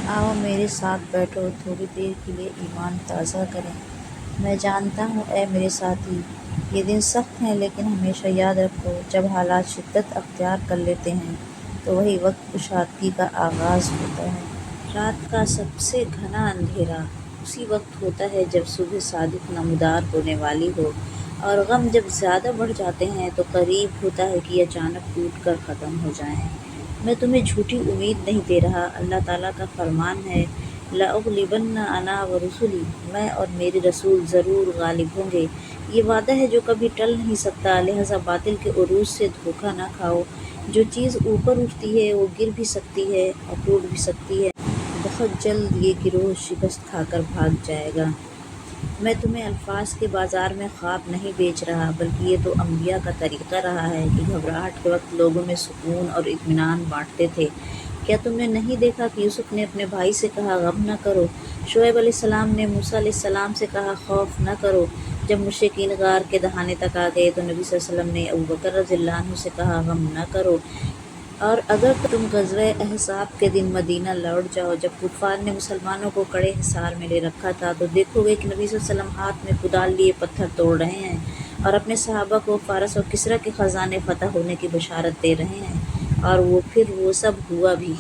آؤ میرے ساتھ بیٹھو، تھوڑی دیر کے لیے ایمان تازہ کریں۔ میں جانتا ہوں اے میرے ساتھی، یہ دن سخت ہیں، لیکن ہمیشہ یاد رکھو، جب حالات شدت اختیار کر لیتے ہیں تو وہی وقت کشادگی کا آغاز ہوتا ہے۔ رات کا سب سے گھنا اندھیرا اسی وقت ہوتا ہے جب صبح صادق نمودار ہونے والی ہو، اور غم جب زیادہ بڑھ جاتے ہیں تو قریب ہوتا ہے کہ اچانک ٹوٹ کر ختم ہو جائیں۔ میں تمہیں جھوٹی امید نہیں دے رہا، اللہ تعالیٰ کا فرمان ہے، لَأُغْلِبَنَّ أَنَا وَرُسُلِي، میں اور میرے رسول ضرور غالب ہوں گے۔ یہ وعدہ ہے جو کبھی ٹل نہیں سکتا، لہٰذا باطل کے عروج سے دھوکہ نہ کھاؤ۔ جو چیز اوپر اٹھتی ہے وہ گر بھی سکتی ہے اور ٹوٹ بھی سکتی ہے۔ بہت جلد یہ گروہ شکست کھا کر بھاگ جائے گا۔ میں تمہیں الفاظ کے بازار میں خواب نہیں بیچ رہا، بلکہ یہ تو انبیاء کا طریقہ رہا ہے کہ گھبراہٹ کے وقت لوگوں میں سکون اور اطمینان بانٹتے تھے۔ کیا تم نے نہیں دیکھا کہ یوسف نے اپنے بھائی سے کہا غم نہ کرو، شعیب علیہ السلام نے موسیٰ علیہ السلام سے کہا خوف نہ کرو، جب مشرکین غار کے دہانے تک آ گئے تو نبی صلی اللہ علیہ وسلم نے ابوبکر رضی اللہ عنہ سے کہا غم نہ کرو۔ اور اگر تم غزوہ احزاب کے دن مدینہ لوٹ جاؤ جب کفار نے مسلمانوں کو کڑے حصار میں لے رکھا تھا، تو دیکھو گے کہ نبی صلی اللہ علیہ وسلم ہاتھ میں کدال لیے پتھر توڑ رہے ہیں اور اپنے صحابہ کو فارس اور کسریٰ کے خزانے فتح ہونے کی بشارت دے رہے ہیں، اور پھر وہ سب ہوا بھی۔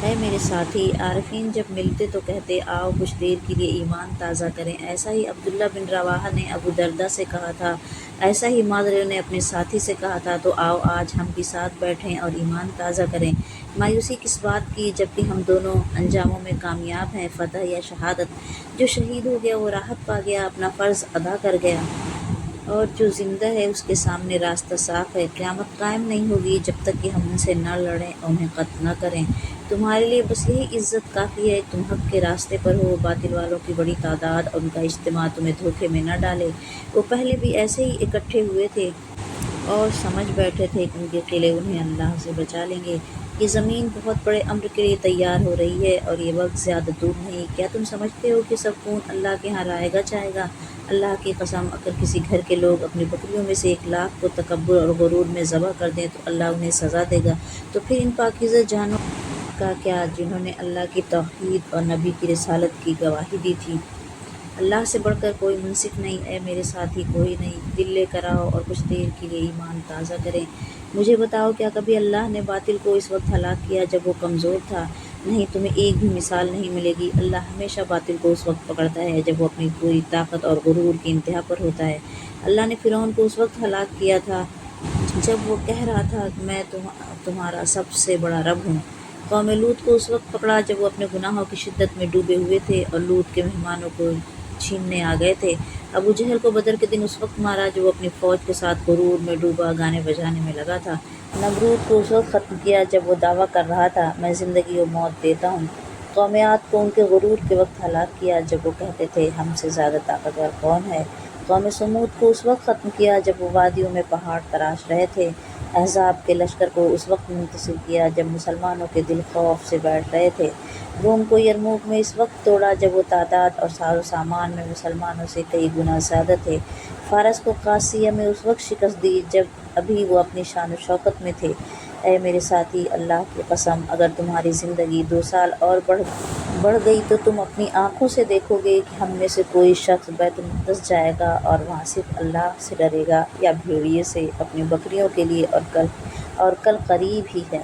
اے میرے ساتھی، عارفین جب ملتے تو کہتے آؤ کچھ دیر کے لیے ایمان تازہ کریں۔ ایسا ہی عبداللہ بن رواحہ نے ابو درداء سے کہا تھا، ایسا ہی معاذ نے اپنے ساتھی سے کہا تھا، تو آؤ آج ہم بھی ساتھ بیٹھیں اور ایمان تازہ کریں۔ مایوسی کس بات کی، جبکہ ہم دونوں انجاموں میں کامیاب ہیں، فتح یا شہادت۔ جو شہید ہو گیا وہ راحت پا گیا، اپنا فرض ادا کر گیا، اور جو زندہ ہے اس کے سامنے راستہ صاف ہے۔ قیامت قائم نہیں ہوگی جب تک کہ ہم ان سے نہ لڑیں اور انہیں قتل نہ کریں۔ تمہارے لیے بس یہی عزت کافی ہے کہ تم حق کے راستے پر ہو، باطل والوں کی بڑی تعداد اور ان کا اجتماع تمہیں دھوکے میں نہ ڈالے۔ وہ پہلے بھی ایسے ہی اکٹھے ہوئے تھے اور سمجھ بیٹھے تھے کہ ان کے قلعے انہیں اللہ سے بچا لیں گے۔ یہ زمین بہت بڑے امر کے لیے تیار ہو رہی ہے اور یہ وقت زیادہ دور نہیں۔ کیا تم سمجھتے ہو کہ سب خون اللہ کے ہاں رائے گا جائے گا؟ اللہ کی قسم، اگر کسی گھر کے لوگ اپنی بکریوں میں سے 1,00,000 کو تکبر اور غرور میں ذبح کر دیں تو اللہ انہیں سزا دے گا، تو پھر ان پاکیزہ جانوں کا کیا جنہوں نے اللہ کی توحید اور نبی کی رسالت کی گواہی دی تھی۔ اللہ سے بڑھ کر کوئی منصف نہیں، اے میرے ساتھی کوئی نہیں۔ دل لے کر آؤ اور کچھ دیر کے لیے ایمان تازہ کریں۔ مجھے بتاؤ، کیا کبھی اللہ نے باطل کو اس وقت ہلاک کیا جب وہ کمزور تھا؟ نہیں، تمہیں ایک بھی مثال نہیں ملے گی۔ اللہ ہمیشہ باطل کو اس وقت پکڑتا ہے جب وہ اپنی پوری طاقت اور غرور کی انتہا پر ہوتا ہے۔ اللہ نے فرعون کو اس وقت ہلاک کیا تھا جب وہ کہہ رہا تھا کہ میں تمہارا سب سے بڑا رب ہوں۔ قوم لوط کو اس وقت پکڑا جب وہ اپنے گناہوں کی شدت میں ڈوبے ہوئے تھے اور لوط کے مہمانوں کو چھیننے آ گئے تھے۔ ابو جہل کو بدر کے دن اس وقت مارا جب وہ اپنی فوج کے ساتھ غرور میں ڈوبا گانے بجانے میں لگا تھا۔ نمرود کو اس وقت ختم کیا جب وہ دعویٰ کر رہا تھا میں زندگی و موت دیتا ہوں۔ قوم عاد کو ان کے غرور کے وقت ہلاک کیا جب وہ کہتے تھے ہم سے زیادہ طاقتور کون ہے۔ قوم سمود کو اس وقت ختم کیا جب وہ وادیوں میں پہاڑ تراش رہے تھے۔ احزاب کے لشکر کو اس وقت منتصر کیا جب مسلمانوں کے دل خوف سے بیٹھ رہے تھے۔ روم کو یرموک میں اس وقت توڑا جب وہ تعداد اور ساز و سامان میں مسلمانوں سے کئی گنا زیادہ تھے۔ فارس کو قادسیہ میں اس وقت شکست دی جب ابھی وہ اپنی شان و شوکت میں تھے۔ اے میرے ساتھی، اللہ کی قسم، اگر تمہاری زندگی 2 سال اور بڑھ گئی تو تم اپنی آنکھوں سے دیکھو گے کہ ہم میں سے کوئی شخص بیت المقدس جائے گا اور وہاں صرف اللہ سے ڈرے گا یا بھیڑیے سے اپنی بکریوں کے لیے، اور کل قریب ہی ہے۔